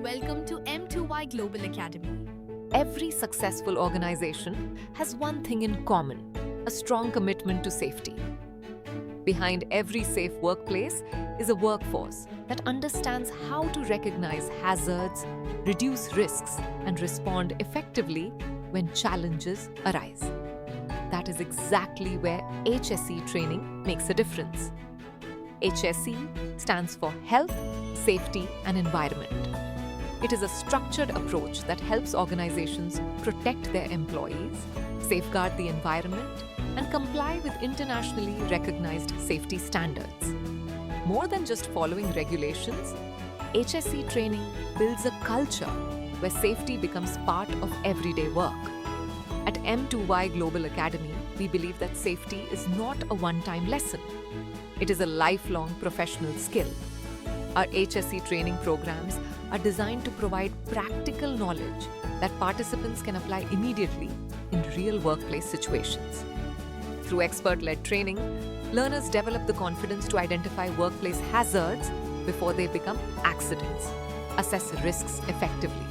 Welcome to M2Y Global Academy. Every successful organization has one thing in common: a strong commitment to safety. Behind every safe workplace is a workforce that understands how to recognize hazards, reduce risks, and respond effectively when challenges arise. That is exactly where HSE training makes a difference. HSE stands for Health, Safety, and Environment. It is a structured approach that helps organizations protect their employees, safeguard the environment, and comply with internationally recognized safety standards. More than just following regulations, HSE training builds a culture where safety becomes part of everyday work. At M2Y Global Academy, we believe that safety is not a one-time lesson. It is a lifelong professional skill. Our HSE training programs are designed to provide practical knowledge that participants can apply immediately in real workplace situations. Through expert-led training, learners develop the confidence to identify workplace hazards before they become accidents, assess risks effectively,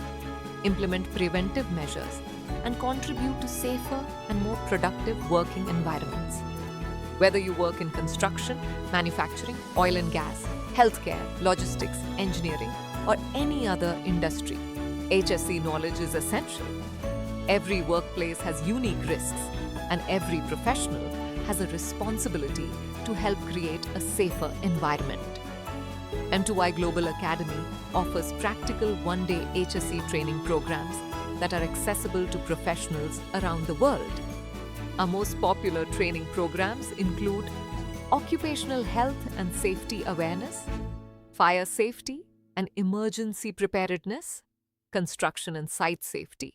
implement preventive measures, and contribute to safer and more productive working environments. Whether you work in construction, manufacturing, oil and gas, healthcare, logistics, engineering, or any other industry, HSE knowledge is essential. Every workplace has unique risks, and every professional has a responsibility to help create a safer environment. M2Y Global Academy offers practical one-day HSE training programs that are accessible to professionals around the world. Our most popular training programs include Occupational Health and Safety Awareness, Fire Safety and Emergency Preparedness, Construction and Site Safety,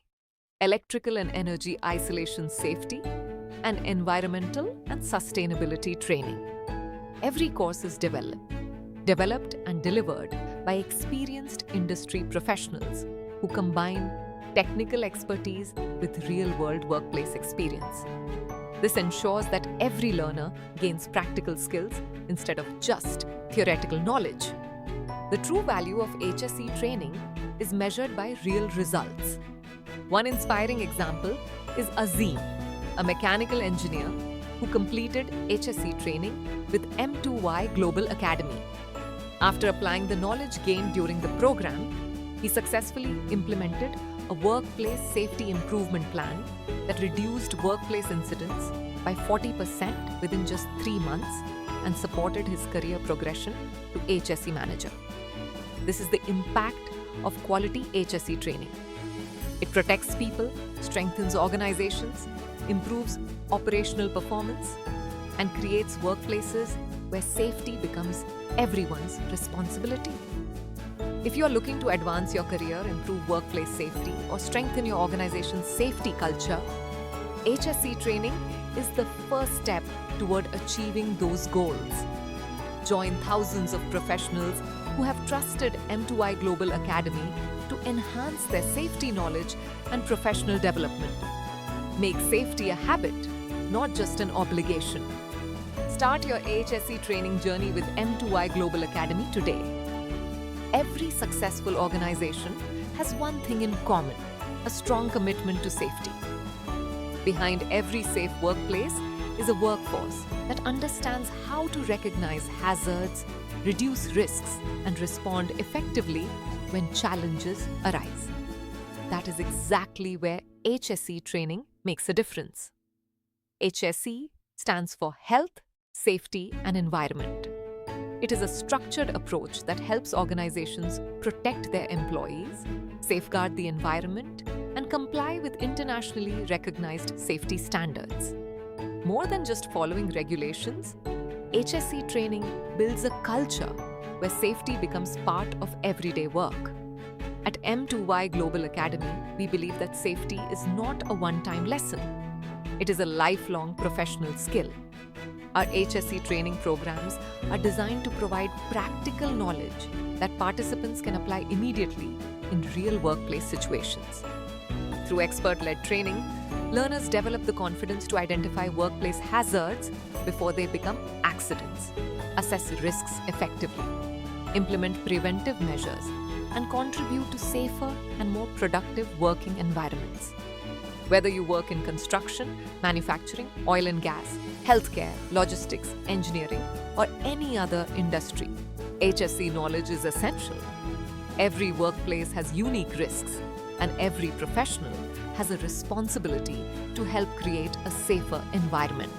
Electrical and Energy Isolation Safety, and Environmental and Sustainability Training. Every course is developed and delivered by experienced industry professionals who combine technical expertise with real-world workplace experience. This ensures that every learner gains practical skills instead of just theoretical knowledge. The true value of HSE training is measured by real results. One inspiring example is Azim, a mechanical engineer who completed HSE training with M2Y Global Academy. After applying the knowledge gained during the program, he successfully implemented a workplace safety improvement plan that reduced workplace incidents by 40% within just 3 months and supported his career progression to HSE manager. This is the impact of quality HSE training. It protects people, strengthens organizations, improves operational performance, and creates workplaces where safety becomes everyone's responsibility. If you are looking to advance your career, improve workplace safety, or strengthen your organization's safety culture, HSE training is the first step toward achieving those goals. Join thousands of professionals who have trusted M2Y Global Academy to enhance their safety knowledge and professional development. Make safety a habit, not just an obligation. Start your HSE training journey with M2Y Global Academy today. Every successful organization has one thing in common: a strong commitment to safety. Behind every safe workplace is a workforce that understands how to recognize hazards, reduce risks, and respond effectively when challenges arise. That is exactly where HSE training makes a difference. HSE stands for Health, Safety, and Environment. It is a structured approach that helps organizations protect their employees, safeguard the environment, and comply with internationally recognized safety standards. More than just following regulations, HSE training builds a culture where safety becomes part of everyday work. At M2Y Global Academy, we believe that safety is not a one-time lesson. It is a lifelong professional skill. Our HSE training programs are designed to provide practical knowledge that participants can apply immediately in real workplace situations. Through expert-led training, learners develop the confidence to identify workplace hazards before they become accidents, assess risks effectively, implement preventive measures, and contribute to safer and more productive working environments. Whether you work in construction, manufacturing, oil and gas, healthcare, logistics, engineering, or any other industry, HSE knowledge is essential. Every workplace has unique risks, and every professional has a responsibility to help create a safer environment.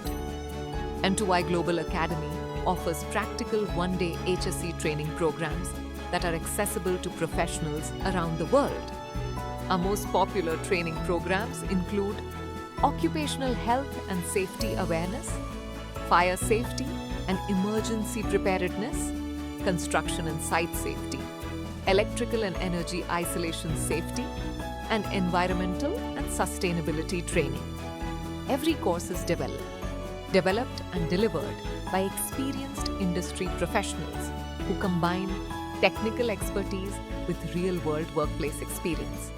M2Y Global Academy offers practical one-day HSE training programs that are accessible to professionals around the world. Our most popular training programs include Occupational Health and Safety Awareness, Fire Safety and Emergency Preparedness, Construction and Site Safety, Electrical and Energy Isolation Safety, and Environmental and Sustainability Training. Every course is developed and delivered by experienced industry professionals who combine technical expertise with real-world workplace experience.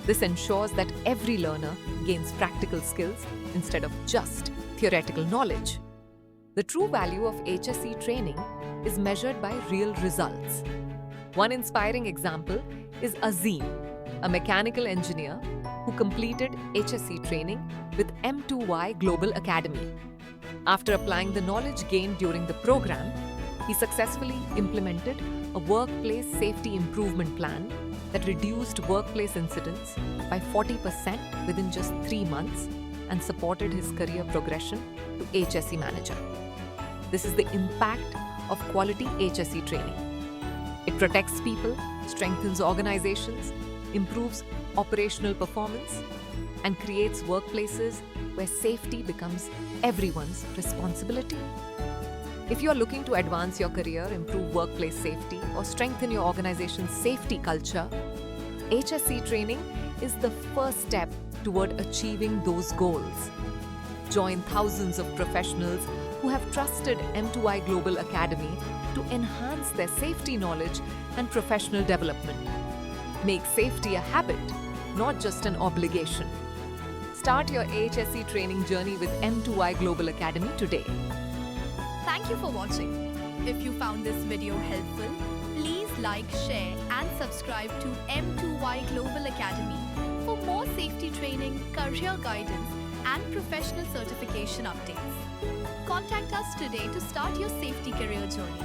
This ensures that every learner gains practical skills instead of just theoretical knowledge. The true value of HSE training is measured by real results. One inspiring example is Azim, a mechanical engineer who completed HSE training with M2Y Global Academy. After applying the knowledge gained during the program, he successfully implemented a workplace safety improvement plan that reduced workplace incidents by 40% within just 3 months and supported his career progression to HSE manager. This is the impact of quality HSE training. It protects people, strengthens organizations, improves operational performance, and creates workplaces where safety becomes everyone's responsibility. If you are looking to advance your career, improve workplace safety, or strengthen your organization's safety culture, HSE training is the first step toward achieving those goals. Join thousands of professionals who have trusted M2Y Global Academy to enhance their safety knowledge and professional development. Make safety a habit, not just an obligation. Start your HSE training journey with M2Y Global Academy today. Thank you for watching. If you found this video helpful, please like, share and subscribe to M2Y Global Academy for more safety training, career guidance and professional certification updates. Contact us today to start your safety career journey.